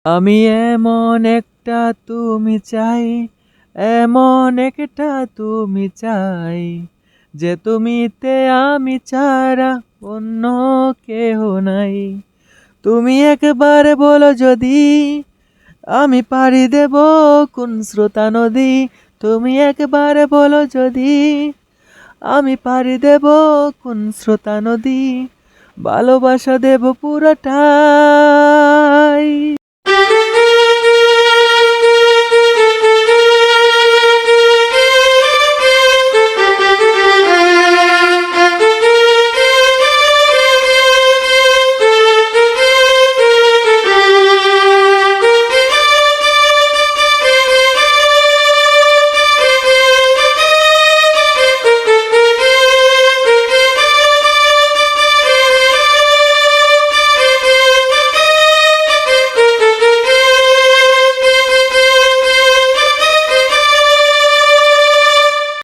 আমি এমন একটা তুমি চাই, এমন একটা তুমি চাই, যে তুমিতে আমি ছাড়া অন্য কেহ নাই। তুমি একবার বলো যদি, আমি পাড়ি দেব কোন স্রোতা নদী। তুমি একবার বলো যদি, আমি পাড়ি দেব কোন স্রোতা নদী। ভালোবাসা দেব পুরোটাই।